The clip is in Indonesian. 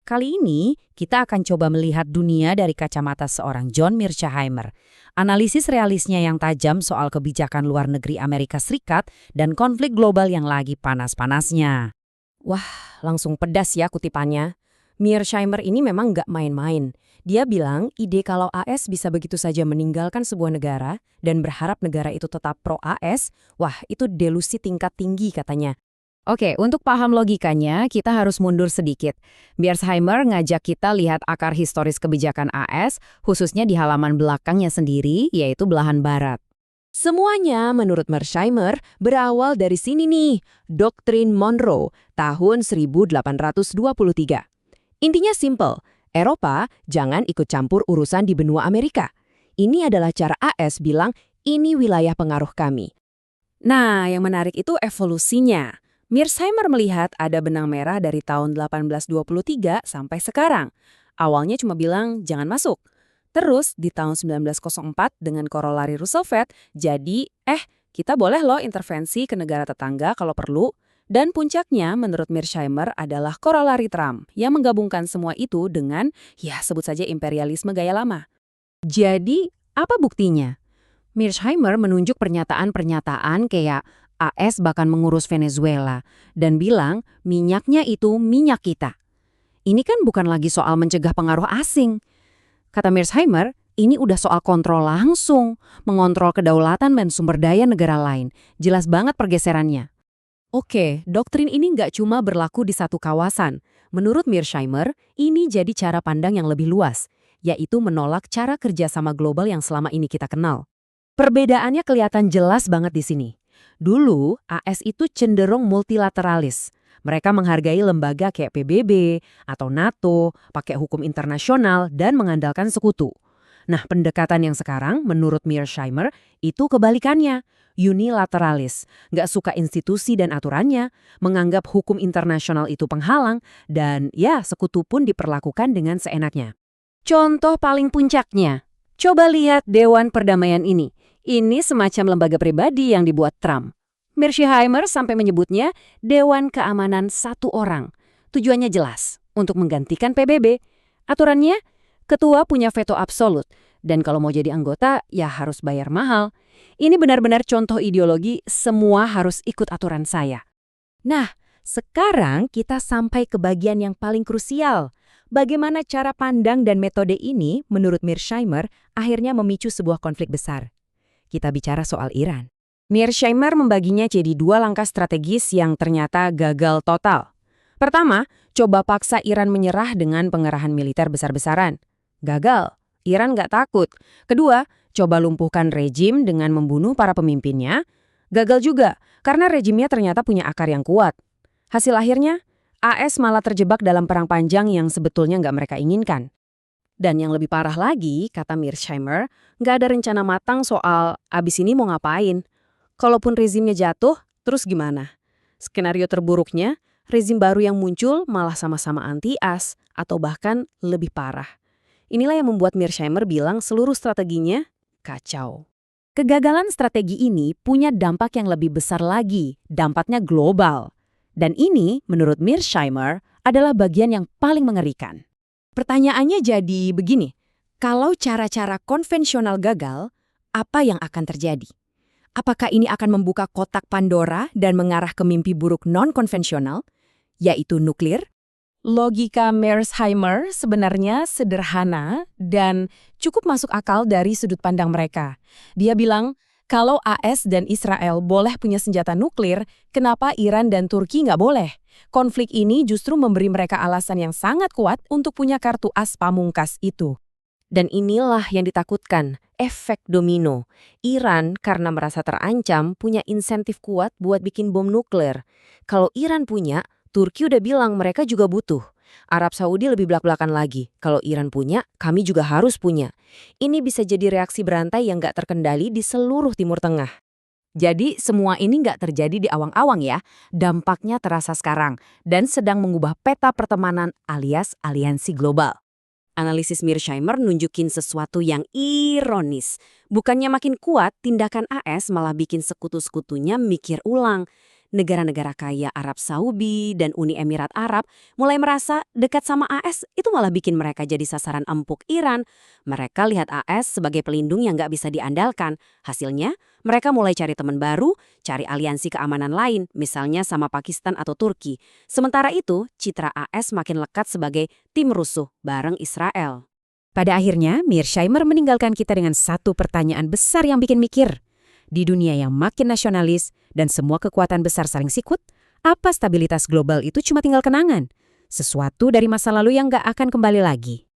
Kali ini, kita akan coba melihat dunia dari kacamata seorang John Mearsheimer. Analisis realisnya yang tajam soal kebijakan luar negeri Amerika Serikat dan konflik global yang lagi panas-panasnya. Wah, langsung pedas ya kutipannya. Mearsheimer ini memang nggak main-main. Dia bilang ide kalau AS bisa begitu saja meninggalkan sebuah negara dan berharap negara itu tetap pro-AS, wah itu delusi tingkat tinggi katanya. Oke, untuk paham logikanya, kita harus mundur sedikit. Mearsheimer ngajak kita lihat akar historis kebijakan AS, khususnya di halaman belakangnya sendiri, yaitu belahan barat. Semuanya menurut Mearsheimer berawal dari sini nih, Doktrin Monroe tahun 1823. Intinya simple, Eropa jangan ikut campur urusan di benua Amerika. Ini adalah cara AS bilang, ini wilayah pengaruh kami. Nah, yang menarik itu evolusinya. Mearsheimer melihat ada benang merah dari tahun 1823 sampai sekarang. Awalnya cuma bilang, jangan masuk. Terus di tahun 1904 dengan korolari Roosevelt, jadi kita boleh loh intervensi ke negara tetangga kalau perlu. Dan puncaknya menurut Mearsheimer adalah korolari Trump yang menggabungkan semua itu dengan, sebut saja imperialisme gaya lama. Jadi, apa buktinya? Mearsheimer menunjuk pernyataan-pernyataan kayak AS bahkan mengurus Venezuela dan bilang minyaknya itu minyak kita. Ini kan bukan lagi soal mencegah pengaruh asing. Kata Mearsheimer, ini udah soal kontrol langsung, mengontrol kedaulatan dan sumber daya negara lain. Jelas banget pergeserannya. Oke, doktrin ini nggak cuma berlaku di satu kawasan. Menurut Mearsheimer, ini jadi cara pandang yang lebih luas, yaitu menolak cara kerjasama global yang selama ini kita kenal. Perbedaannya kelihatan jelas banget di sini. Dulu, AS itu cenderung multilateralis. Mereka menghargai lembaga kayak PBB atau NATO, pakai hukum internasional, dan mengandalkan sekutu. Nah, pendekatan yang sekarang, menurut Mearsheimer, itu kebalikannya. Unilateralis, nggak suka institusi dan aturannya, menganggap hukum internasional itu penghalang, dan sekutu pun diperlakukan dengan seenaknya. Contoh paling puncaknya, coba lihat Dewan Perdamaian ini. Ini semacam lembaga pribadi yang dibuat Trump. Mearsheimer sampai menyebutnya Dewan Keamanan Satu Orang. Tujuannya jelas, untuk menggantikan PBB. Aturannya, ketua punya veto absolut. Dan kalau mau jadi anggota, harus bayar mahal. Ini benar-benar contoh ideologi semua harus ikut aturan saya. Nah, sekarang kita sampai ke bagian yang paling krusial. Bagaimana cara pandang dan metode ini, menurut Mearsheimer, akhirnya memicu sebuah konflik besar. Kita bicara soal Iran. Mearsheimer membaginya jadi dua langkah strategis yang ternyata gagal total. Pertama, coba paksa Iran menyerah dengan pengerahan militer besar-besaran. Gagal, Iran nggak takut. Kedua, coba lumpuhkan rejim dengan membunuh para pemimpinnya. Gagal juga, karena rejimnya ternyata punya akar yang kuat. Hasil akhirnya, AS malah terjebak dalam perang panjang yang sebetulnya nggak mereka inginkan. Dan yang lebih parah lagi, kata Mearsheimer, nggak ada rencana matang soal abis ini mau ngapain. Kalaupun rezimnya jatuh, terus gimana? Skenario terburuknya, rezim baru yang muncul malah sama-sama anti-AS atau bahkan lebih parah. Inilah yang membuat Mearsheimer bilang seluruh strateginya kacau. Kegagalan strategi ini punya dampak yang lebih besar lagi, dampaknya global. Dan ini, menurut Mearsheimer, adalah bagian yang paling mengerikan. Pertanyaannya jadi begini, kalau cara-cara konvensional gagal, apa yang akan terjadi? Apakah ini akan membuka kotak Pandora dan mengarah ke mimpi buruk non-konvensional, yaitu nuklir? Logika Mearsheimer sebenarnya sederhana dan cukup masuk akal dari sudut pandang mereka. Dia bilang, kalau AS dan Israel boleh punya senjata nuklir, kenapa Iran dan Turki nggak boleh? Konflik ini justru memberi mereka alasan yang sangat kuat untuk punya kartu as pamungkas itu. Dan inilah yang ditakutkan, efek domino. Iran karena merasa terancam punya insentif kuat buat bikin bom nuklir. Kalau Iran punya, Turki udah bilang mereka juga butuh. Arab Saudi lebih belak-belakan lagi. Kalau Iran punya, kami juga harus punya. Ini bisa jadi reaksi berantai yang nggak terkendali di seluruh Timur Tengah. Jadi semua ini nggak terjadi di awang-awang ya. Dampaknya terasa sekarang dan sedang mengubah peta pertemanan alias aliansi global. Analisis Mearsheimer nunjukin sesuatu yang ironis. Bukannya makin kuat, tindakan AS malah bikin sekutu-sekutunya mikir ulang. negara-negara kaya Arab Saudi dan Uni Emirat Arab mulai merasa dekat sama AS itu malah bikin mereka jadi sasaran empuk Iran. Mereka lihat AS sebagai pelindung yang nggak bisa diandalkan. Hasilnya, mereka mulai cari teman baru, cari aliansi keamanan lain, misalnya sama Pakistan atau Turki. Sementara itu, citra AS makin lekat sebagai tim rusuh bareng Israel. Pada akhirnya, Mearsheimer meninggalkan kita dengan satu pertanyaan besar yang bikin mikir. Di dunia yang makin nasionalis dan semua kekuatan besar saling sikut, apa stabilitas global itu cuma tinggal kenangan? Sesuatu dari masa lalu yang nggak akan kembali lagi.